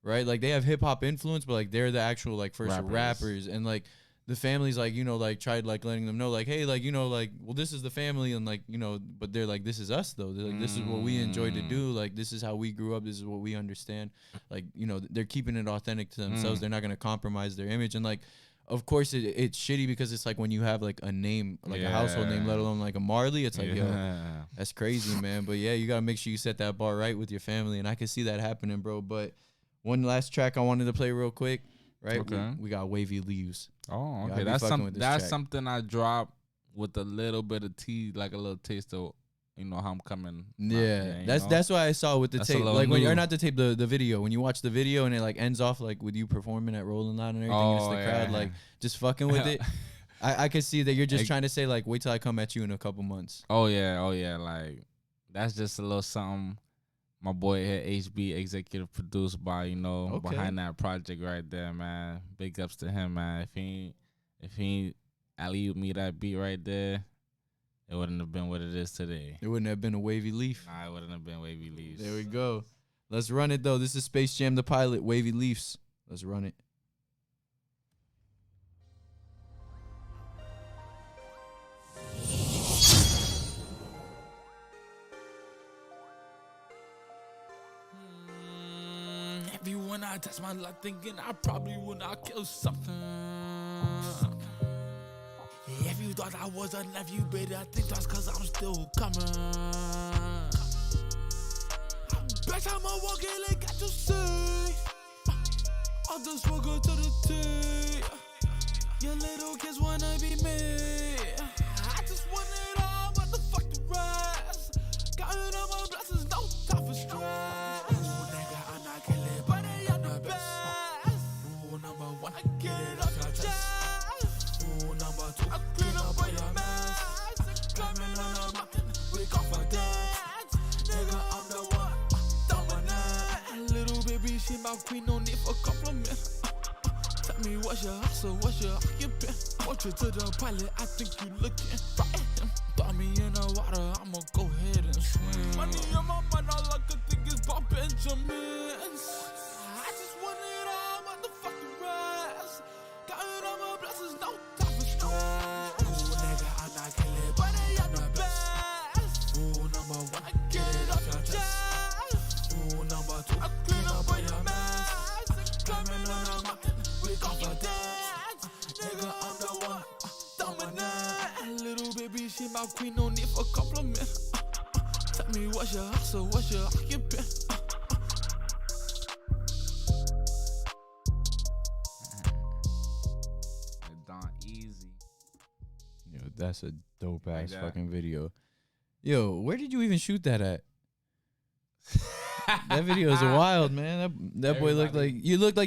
right? Like they have hip hop influence, but like they're the actual like first rappers. And like the family's like, you know, like tried like letting them know like, hey, like, you know, like, well, this is the family, and like, you know, but they're like, this is us though. They're like, this is what we enjoy to do. Like, this is how we grew up. This is what we understand. Like, you know, they're keeping it authentic to themselves. They're not gonna compromise their image. And like, of course, it's shitty because it's like when you have like a name, like a household name, let alone like a Marley, it's like, yo, that's crazy, man. But yeah, you gotta make sure you set that bar right with your family, and I can see that happening, bro. But one last track I wanted to play real quick, right? Okay. We got Wavy Leaves. Oh, Yeah, I okay. be That's fucking with this track. something I drop with a little bit of tea, like a little taste of, you know, how I'm coming. Yeah, you that's know? that's why I saw with the That's a tape, little like when new. you're not the tape, the video. When you watch the video and it like ends off like with you performing at Rolling Loud and everything, and it's Oh, the crowd yeah. like just fucking with it. I could see that you're just Ex- trying to say like, wait till I come at you in a couple months. Oh yeah. Like that's just a little something. My boy here, HB, executive produced by, you know, Okay. behind that project right there, man. Big ups to him, man. If he alley me that beat right there, it wouldn't have been what it is today. It wouldn't have been a Wavy Leaf. Nah, it wouldn't have been Wavy Leaves. There we go. Let's run it though. This is Space Jam the Pilot, Wavy Leafs. Let's run it. Everyone I touch my life thinking I probably will not kill something. Yeah, if you thought I was a nephew, better think twice cause I'm still coming. Bitch, I'ma walk in like got you see. I'll just walk up to the T. Your little kids wanna be me. I just want it all, but the fuck the rest. Counting all my blessings, no time for stress. Ooh, nigga, I'm not killing, but I am the best. Ooh, number one, I get it off your chest. Ooh, number two, I clean up all your mess. Climbing on a mountain, we confident. Nigga, I'm the one, dominant. Little baby, she my queen, no need for compliment. Tell me what's your hustle, what's your occupant? I want you to the pilot, I think you looking right at him. Throw me in the water, I'ma go ahead and swim. Money in my mind, all I could think is about Benjamins. I just want it all, motherfuck the rest. Counting all my blessings, no time for stress. Ooh, nigga, I'm not killing, but I am the best. Ooh, number one, I get it off your chest. Ooh, number two, I clean up all your mess. Climbing on a mountain, we confident. Nigga, I'm the one, dominant. Little baby, she my queen, no need for compliment. Tell me what's your hustle, what's your occupant? Don Easy. Yo, that's a dope Like ass that. fucking video. Yo, where did you even shoot that at? That video is wild, man. That boy looked like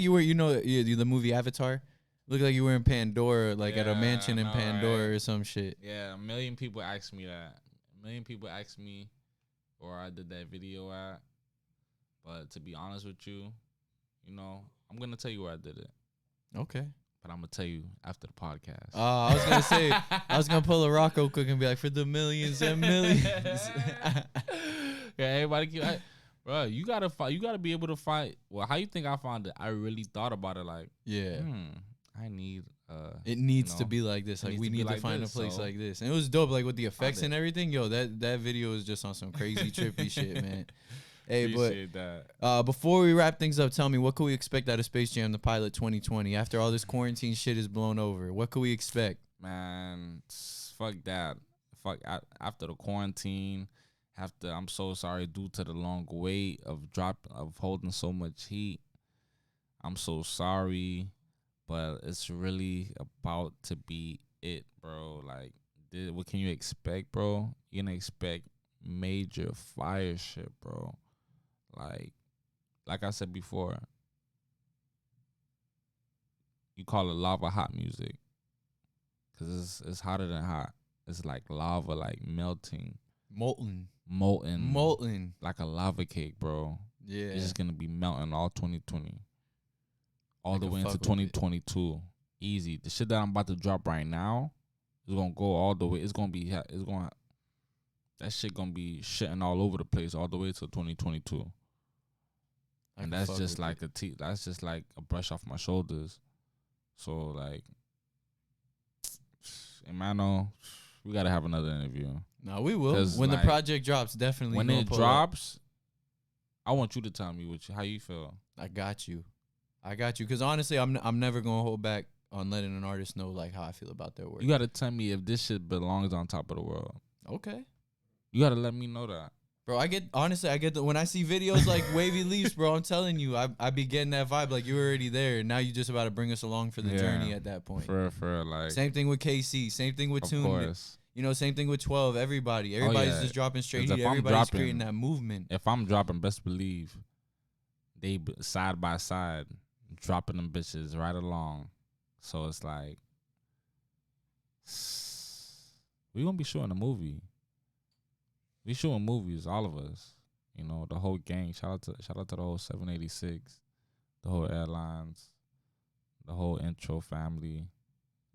you were, you know, the movie Avatar. Looked like you were in Pandora, like at a Yeah, mansion in I know, Pandora right? or some shit. Yeah, a million people ask me that. A million people ask me where I did that video at. But to be honest with you, you know, I'm gonna tell you where I did it. Okay. but I'm gonna tell you after the podcast. Oh, I was gonna say, I was gonna pull a Rocco quick and be like, for the millions and millions. Yeah, everybody keep, bro. You gotta fight. You gotta be able to fight. Well, how you think I found it? I really thought about it. Like, Yeah. I need. It needs you to know, be like this. it Like needs we to be need to like find this, a place so- like this. And it was dope, like with the effects it. and everything. Yo, that video is just on some crazy trippy shit, man. Hey, Appreciate that. before we wrap things up, tell me what could we expect out of Space Jam: The Pilot 2020 after all this quarantine shit is blown over? What could we expect? Man, fuck that. After the quarantine, after I'm so sorry due to the long wait of holding so much heat. I'm so sorry, but it's really about to be it, bro. Like, what can you expect, bro? You're gonna expect major fire shit, bro. Like I said before, you call it lava hot music. Cause it's hotter than hot. It's like lava, like melting, molten, like a lava cake, bro. Yeah, It's just gonna be melting all 2020, all I the can way into fuck with it. 2022. Easy. The shit that I'm about to drop right now is gonna go all the way. It's gonna be. That shit gonna be shitting all over the place all the way to 2022. I And can that's fuck just with like it. that's just like a brush off my shoulders. So like, Emano, we gotta have another interview. No, we will. 'Cause, When like, the project drops, definitely. When gonna it pull drops, I want you to tell me how you feel. up. I got you. Because honestly, I'm never gonna hold back on letting an artist know like how I feel about their work. You gotta tell me if this shit belongs on top of the world. Okay. You gotta let me know that. Bro, I get when I see videos like Wavy Leaves, bro, I'm telling you, I be getting that vibe like you're already there. Now you just about to bring us along for the Yeah. journey at that point. For like, Same thing with KC, same thing with of Tune. course. You know, same thing with 12, everybody's just dropping straight 'Cause heat. if I'm Everybody's dropping- creating that movement. If I'm dropping, best believe they side by side dropping them bitches right along. So it's like we gonna be shooting a movie. We shooting movies, all of us. You know, the whole gang. Shout out to the whole 786, the whole airlines, the whole intro family,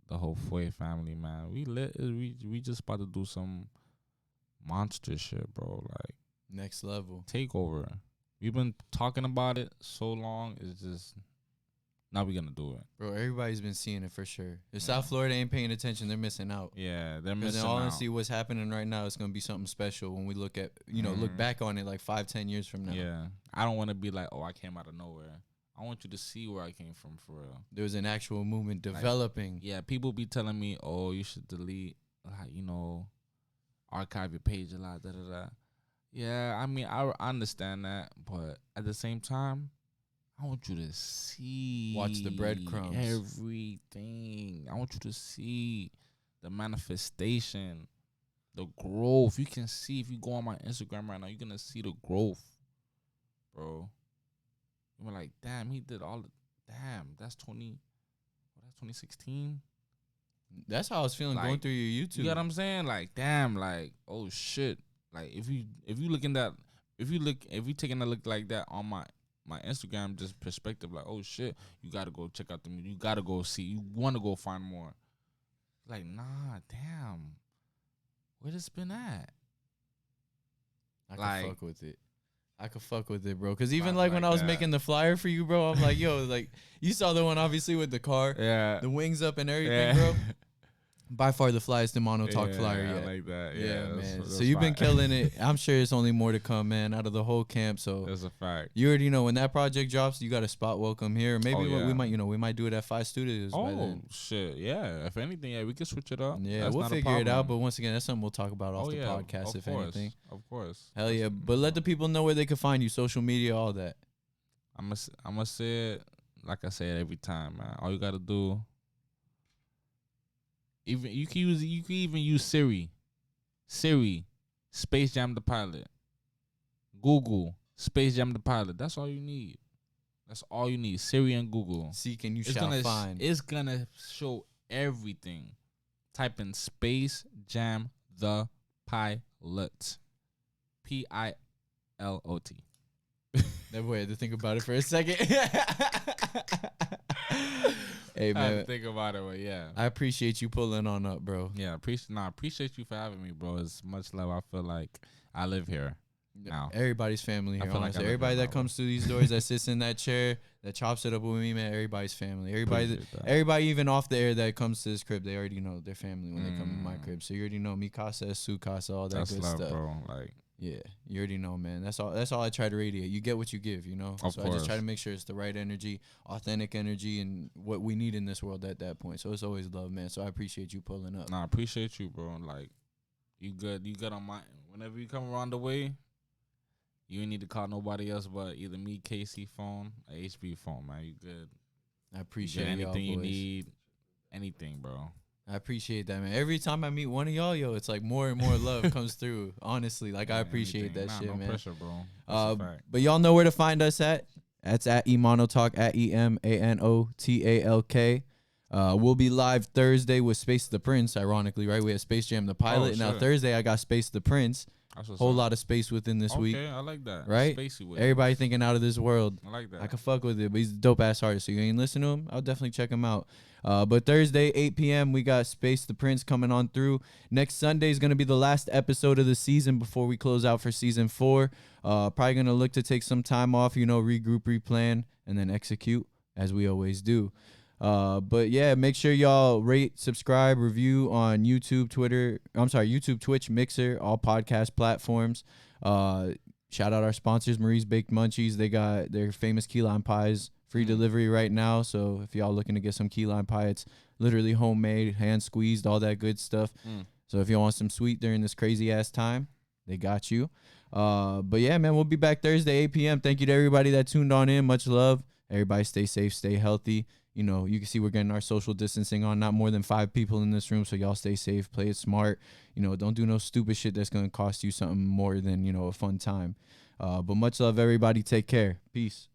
the whole Foy family, man. We just about to do some monster shit, bro. Like, Next level. takeover. We've been talking about it so long. It's just now we gonna do it. Bro, everybody's been seeing it for sure. If South Florida ain't paying attention, they're missing out. Yeah, they're Because missing in out. honesty, what's happening right now is going to be something special when we look at, look back on it like 5-10 years from now. Yeah, I don't want to be like, oh, I came out of nowhere. I want you to see where I came from for real. There was an actual movement developing. Yeah, people be telling me, oh, you should delete, archive your page a lot, da da da. Yeah, I mean, I understand that, but at the same time, I want you to see. Watch the breadcrumbs. Everything. I want you to see the manifestation, the growth. You can see if you go on my Instagram right now, you're going to see the growth, bro. You're like, damn, he did all the, damn, that's 2016. That's how I was feeling Like, going through your YouTube. You know what I'm saying? Like, damn, like, oh shit. Like, if you looking that, if you taking a look like that on my Instagram, just perspective, like, oh shit, you gotta go check out you gotta go see, you wanna go find more. Like, nah, damn, where this been at? I like- could fuck with it, bro. Because even Vibe like when like I was that. making the flyer for you, bro, I'm like, yo, like, you saw the one obviously with the car, Yeah, the wings up and everything, bro. By far the flyest Emano Talk flyer I yet. like that. Yeah, that's- man. that's So you've been fire. killing it. I'm sure it's only more to come, man, out of the whole camp. So That's a fact. you already know when that project drops, you got a spot welcome here. Maybe Oh, yeah. we might do it at 5 Studios by Oh then. shit, yeah. If anything, yeah, we can switch it up. Yeah, That's we'll not a figure it out. But problem. once again, that's something we'll talk about off Oh, the yeah, podcast, of if course, anything. Of course. Hell yeah. That's- But let the people know where they can find you, social media, all that. I'm gonna say it like I say it every time, man. All you gotta do, even you can even use Siri, Space Jam the Pilot, Google Space Jam the Pilot. That's all you need. That's all you need. Siri and Google. Seek and you It's shall gonna find. it's gonna show everything. Type in Space Jam the Pilot, Pilot. That boy had to think about it for a second. Hey I had to man, think about it, but yeah. I appreciate you pulling on up, bro. Yeah, appreciate you for having me, bro. It's much love. I feel like I live here now. Everybody's family I here. feel like Honestly. I live Everybody here that now, comes through these doors, that sits in that chair, that chops it up with me, man. Everybody's family. Appreciate that. Everybody even off the air that comes to this crib, they already know their family when they come to my crib. So you already know mi casa, su casa, all that That's good love, stuff. bro. Like, Yeah, you already know, man. That's all. That's all I try to radiate. You get what you give, you know. Of so I just try course. to make sure it's the right energy, authentic energy, and what we need in this world at that point. So it's always love, man. So I appreciate you pulling up. I appreciate you, bro. Like, you good on my. Whenever you come around the way, you ain't need to call nobody else but either me, KC phone, or HB phone, man. You good? I You appreciate good? y'all, Anything you boys. need, anything, bro. I appreciate that, man. Every time I meet one of y'all, yo, it's like more and more love comes through. Honestly, like I appreciate Anything. that Nah, shit, no man. pressure, bro. That's a fact. But y'all know where to find us at. That's at Emano Talk, at EMANOTALK. We'll be live Thursday with Space the Prince, ironically, right? We had Space Jam the pilot. Now shit. Thursday I got Space the Prince. That's what's Whole up. lot of space within this week. Okay, I like that. Right? Spacey with it. Everybody thinking out of this world. I like that. I can fuck with it, but he's a dope ass artist. So you ain't listen to him? I'll definitely check him out. But Thursday, 8 p.m., we got Space the Prince coming on through. Next Sunday is going to be the last episode of the season before we close out for season 4. Probably going to look to take some time off, you know, regroup, replan, and then execute as we always do. But yeah, make sure y'all rate, subscribe, review on YouTube, YouTube, Twitch, Mixer, all podcast platforms. Shout out our sponsors, Marie's Baked Munchies. They got their famous key lime pies, free delivery right now. So if y'all looking to get some key lime pie, it's literally homemade, hand squeezed, all that good stuff. So if you want some sweet during this crazy ass time, they got you. But yeah, man, we'll be back Thursday, 8 p.m. Thank you to everybody that tuned on in. Much love. Everybody stay safe, stay healthy. You know, you can see we're getting our social distancing on. Not more than 5 people in this room, so y'all stay safe, play it smart. You know, don't do no stupid shit that's going to cost you something more than, you know, a fun time. But much love, everybody. Take care. Peace.